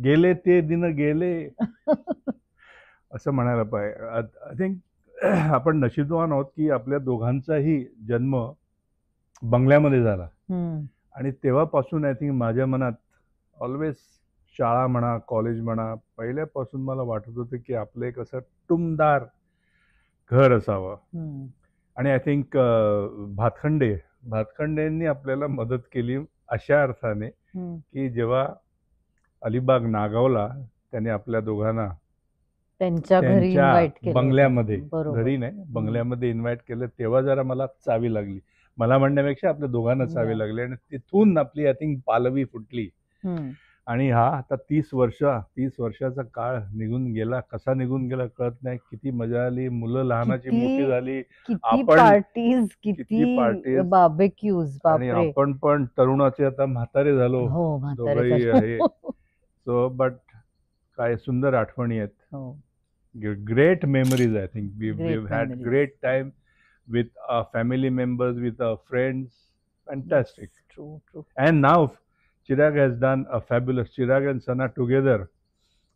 गेले ते दिन गेले असं म्हणायला पाहिजे. आय थिंक आपण नशीबवान आहोत की आपल्या दोघांचाही जन्म बंगल्यामध्ये झाला. आणि तेव्हापासून आय थिंक माझ्या मनात ऑलवेज शाळा म्हणा, कॉलेज म्हणा, पहिल्यापासून मला वाटत होतं की आपलं एक असं टुमदार घर असावं. आणि आय थिंक भातखंडेंनी आपल्याला मदत केली अशा अर्थाने की जेव्हा अलिबाग नागावला त्याने आपल्या दोघांना त्यांच्या घरी इन्व्हाइट केलं, बंगल्यामध्ये, घरी नाही बंगल्यामध्ये इन्व्हाइट केलं, तेव्हा जरा मला चावी लागली. मला म्हणण्यापेक्षा आपल्या दोघांना चावी लागली आणि तिथून आपली आय थिंक पालवी फुटली. आणि हा आता 30 वर्षाचा काळ निघून गेला. कसा निघून गेला कळत नाही. किती मजा आली, मुलं लहानाची मोठी झाली, किती बार्बेक्यूज, आणि आपण पण तरुणाचे आता म्हातारे झालो दोघंही आहे. सो बट काय सुंदर आठवणी आहेत. Great memories, I think. We've had great time with our family members, with our friends. Fantastic. True. And now Chirag has done a fabulous, Chirag and Sana together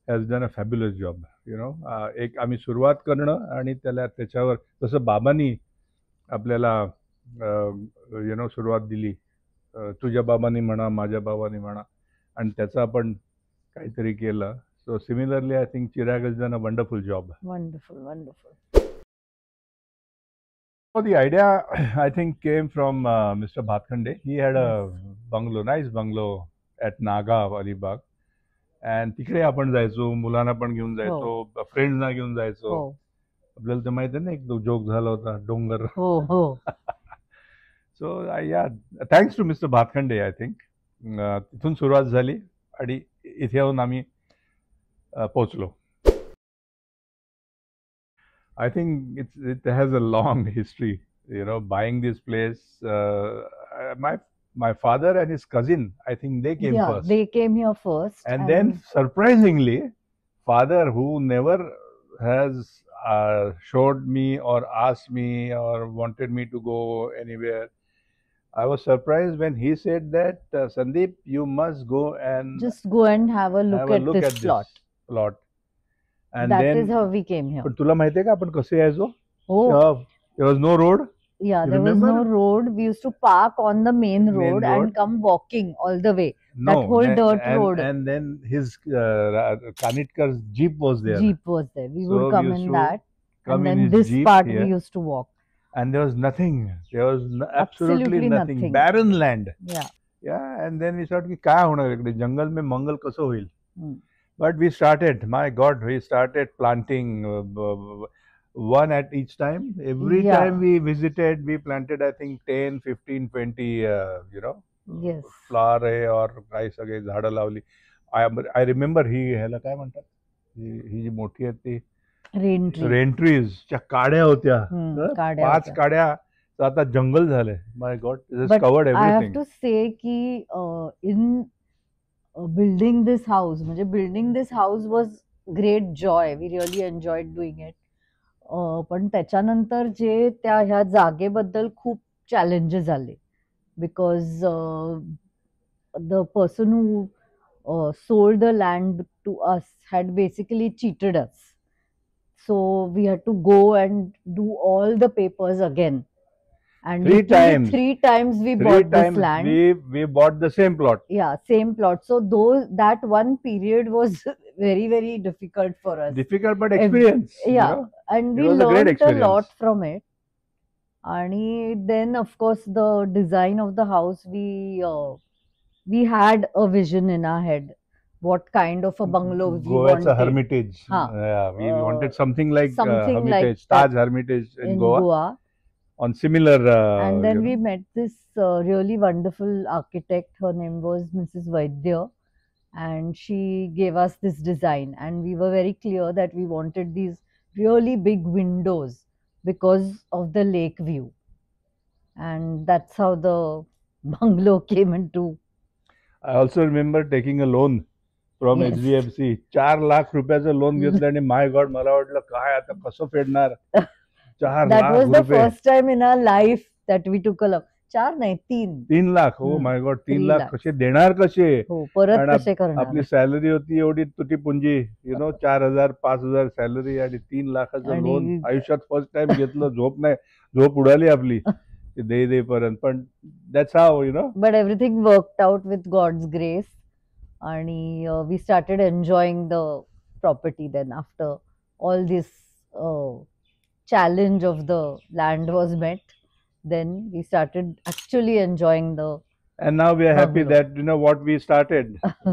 has done a fabulous job. You know, एक आम्ही सुरुवात करणं आणि त्याच्यावर जसं बाबांनी आपल्याला you know सुरुवात दिली, तुझ्या बाबांनी म्हणा, माझ्या बाबांनी म्हणा, आणि त्याचं आपण काहीतरी केलं. So similarly, I think Chirag has done a wonderful job. Wonderful. So the idea, I think, came from Mr. Bhatkhande. He had a bungalow, nice bungalow at Naga, Alibag. And तिकडे आपण जायचो, मुलांना पण घेऊन जायचो, फ्रेंड्सना घेऊन जायचो. आपल्याला तर माहिती आहे ना, एक जोक झाला होता, डोंगर. So yeah, thanks to Mr. Bhatkhande, I think. तिथून सुरुवात झाली आणि इथे येऊन आम्ही पोचलो. I think it has a long history. You know, buying this place. My father and his cousin, I think they came first. They came here first. And then surprisingly, father, who never has showed me or asked me or wanted me to go anywhere, I was surprised when he said that, Sandeep, you must go and just go and have a look at this plot. And that is how we came here. पण तुला माहितीये का आपण कसे यायचो? There was no road. Yeah, there was no road. We used to park on the main road and come walking all the way. That whole dirt road. And then his Kanitkar's Jeep was there. We would come in that. And then this part we used to walk. And there was nothing. There was absolutely nothing. Barren land. Yeah. And then we thought, काय होणार इकडे जंगल में मंगल कसं होईल? But we started, my God, we started planting one at each time. Every time we visited, we planted, I think, 10, 15, 20, you know, flower or काही सगळे झाडं लावली. I remember ह्याला काय म्हणतात, ही जी मोठी आहेत ती रेन ट्रीज च्या काड्या होत्या, 5 काड्या. आता जंगल झाले. My God, it is covered everything. I have to say की in building this house was great joy. We really enjoyed doing it. पण त्याच्यानंतर जे ह्या जागेबद्दल खूप चॅलेंजेस आले, because the person who sold the land to us had basically cheated us. So we had to go and do all the papers again. And three times we bought this land. We bought the same plot. Yeah, same plot. So that one period was very, very difficult for us. Difficult but experience. Yeah, you know? And we learned a lot from it. And then, of course, the design of the house, we had a vision in our head. What kind of a bungalow we wanted. Goa's Hermitage. Yeah, we wanted something like Hermitage, Taj Hermitage in Goa. On similar and then we met this really wonderful architect. Her name was Mrs. Vaidya, and she gave us this design, and we were very clear that we wanted these really big windows because of the lake view, and that's how the bungalow came into. I also remember taking a loan from HDFC. 4 lakh रुपयाचं loan घेतलं आणि my God मला वाटलं काय आता कसं फेडणार. That was the first time in our life that we took a loan. 4 नाही 3. 3 लाख. हो माय गॉड, 3 लाख कसे देणार कसे? परत कसे करणार? आपली सॅलरी होती एवढी तुटी पुंजी, 4,000 5,000 सॅलरी आणि 3 लाखाचं लोन. आयुष्यात फर्स्ट टाइम घेतलं. झोप उडाली आपली देईपर्यंत. पण that's how but everything worked out with god's grace. आणि we started enjoying the property then after all this challenge of the land was met. Then we started actually enjoying the. And now we are happy that what we started,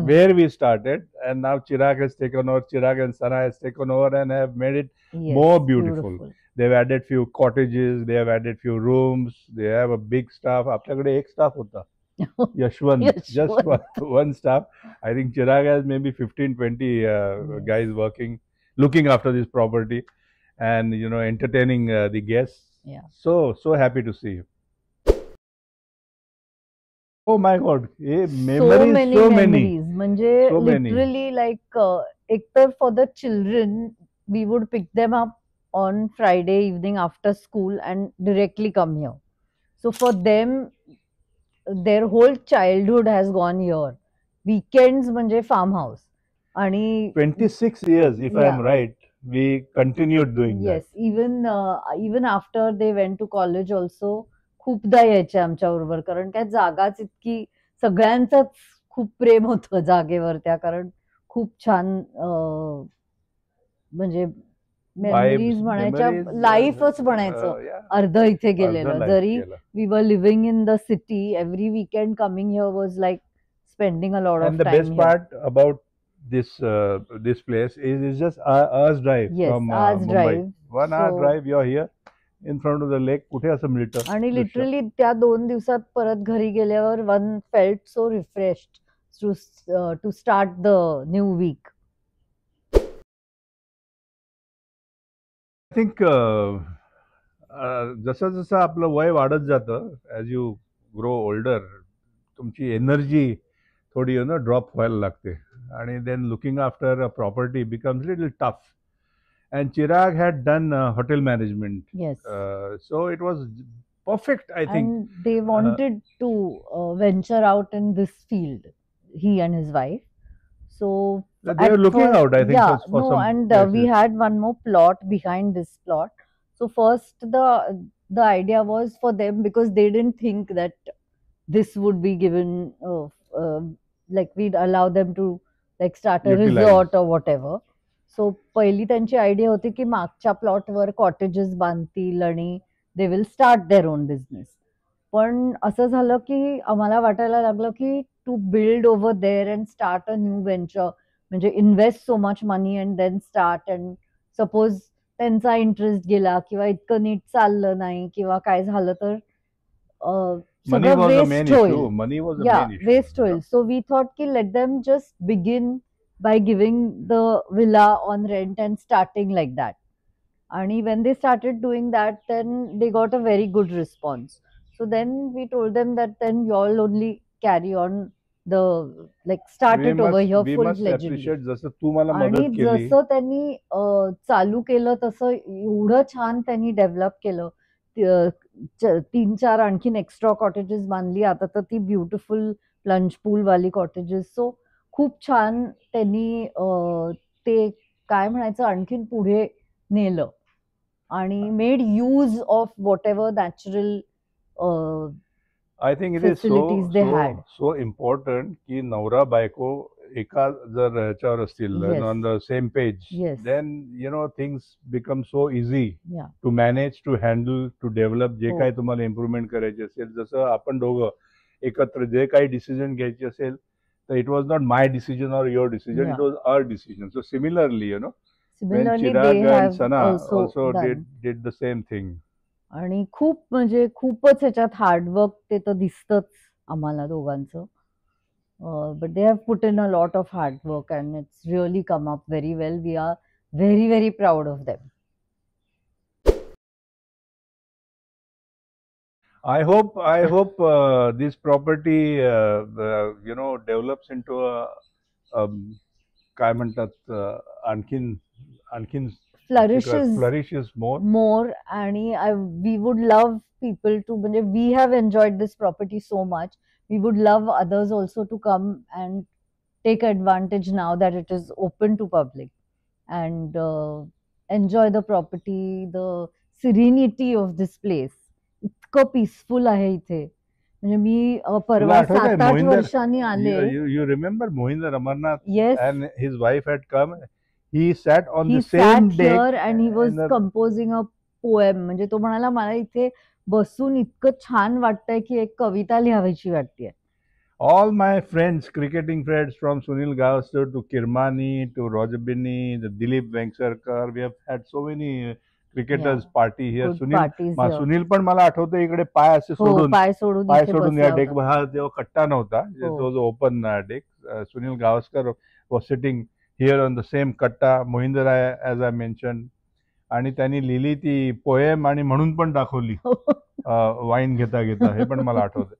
where we started, and now Chirag has taken over. Chirag and Sana has taken over and have made it more beautiful. They've added few cottages, they have added few rooms, they have a big staff. आपल्याकडे एक staff होता, Yashwant, just one staff. I think Chirag has maybe 15-20 guys working, looking after this property. And entertaining the guests. Yeah. So happy to see you. Oh my God, memories, so many. म्हणजे literally like ektar for the children, we would pick them up on Friday evening after school and directly come here. So for them, their whole childhood has gone here. Weekends म्हणजे farmhouse. आणि 26 years, if I am right. We continued doing that. Yes, even after they went to college also, खूपदा यायचे आमच्या बरोबर. कारण काय जागाच इतकी, सगळ्यांचंच खूप प्रेम होतं जागेवर त्या. कारण खूप छान म्हणजे मेमरीज म्हणायच्या, लाईफच म्हणायचं अर्ध इथे गेलेलं. जरी we were living in the city, every weekend coming here was like spending a lot of time. And the best part about this place is just hour's drive from Mumbai. 1 hour drive, you're here in front of the lake. कुठे असं मिळतं. आणि literally त्या 2 दिवसात परत घरी गेल्यावर one felt so refreshed to start the new week. I think जसं जसं आपलं वय वाढत जातं, as you grow older, तुमची एनर्जी थोडी ड्रॉप व्हायला लागते. And then looking after a property becomes a little tough. And Chirag had done hotel management. Yes. So it was perfect, I think. And they wanted to venture out in this field, he and his wife. So they were looking out, I think. Yeah, for some and we had one more plot behind this plot. So first the idea was for them, because they didn't think that this would be given, like we'd allow them to like start a resort or whatever. So पहिली त्यांची idea होती की मागच्या प्लॉटवर cottages बांधतील आणि they will start their own business. पण असं झालं की आम्हाला वाटायला लागलं की to build over there and start a new venture, म्हणजे invest so much money and then start, and suppose त्यांचा इंटरेस्ट गेला किंवा इतकं नीट चाललं नाही किंवा काय झालं तर सगळं वेस्ट होईल. वेस्ट होईल. सो वी थॉट की let them just begin by giving the villa on rent and starting like that. And when they started doing that, then they got a very good response. So then we told them that then you all only carry on the like start it over here full-fledged. जसं तू मला मदत केली, आणि जसं त्यांनी चालू केलं तसं एवढं छान त्यांनी डेव्हलप केलं. 3-4 आणखीन एक्स्ट्रा कॉटेजेस बांधली आता तर ती ब्युटिफुल प्लंज पूल वाली कॉटेजेस. सो खूप छान त्यांनी ते काय म्हणायचं आणखीन पुढे नेलं आणि made use of whatever natural I think it is so important की नवरा बायको एका जर ह्याच्यावर असतील, on the same page, then things become so easy to manage, to handle, to develop. जे काही तुम्हाला इम्प्रुव्हमेंट करायची असेल, जसं आपण दोघं एकत्र जे काही डिसिजन घ्यायचे असेल, तर it was not my decision or your decision, it was our decision. So similarly, when Chirag and Sana also did the same thing. आणि खूप म्हणजे खूपच ह्याच्यात हार्डवर्क ते तर दिसतच आम्हाला दोघांचं. But they have put in a lot of hard work and it's really come up very well. We are very very proud of them. I hope this property develops into a काय म्हणतात आणखीन flourishes more. आणि we would love people to, म्हणजे we have enjoyed this property so much. We would love others also to come and take advantage now that it is open to public and enjoy the property, the serenity of this place. इतकं peaceful आहे इथे. म्हणजे मी परवा 7-8 वर्षांनी आले. You remember Mohinder Amarnath? Yes. And his wife had come. He sat on the same deck. He sat here deck and he was composing a poem. म्हणजे तो म्हणाला मला इथे बसून इतकं छान वाटतंय की एक कविता लिहावीची वाटतेय. All my friends, cricketing friends from Sunil Gavaskar to Kirmani to Roger Binney, the Dilip Vengsarkar, we have had so many cricketers party here. Sunil पण मला आठवतं इकडे पाय असे सोडून या डेक हा जेव्हा कट्टा नव्हता, तो जो open deck, Sunil Gavaskar was sitting here on the same katta, Mohinder as I mentioned, आणि त्यांनी लिहिली ती पोएम आणि म्हणून पण दाखवली वाईन घेता घेता, हे पण मला आठवतं.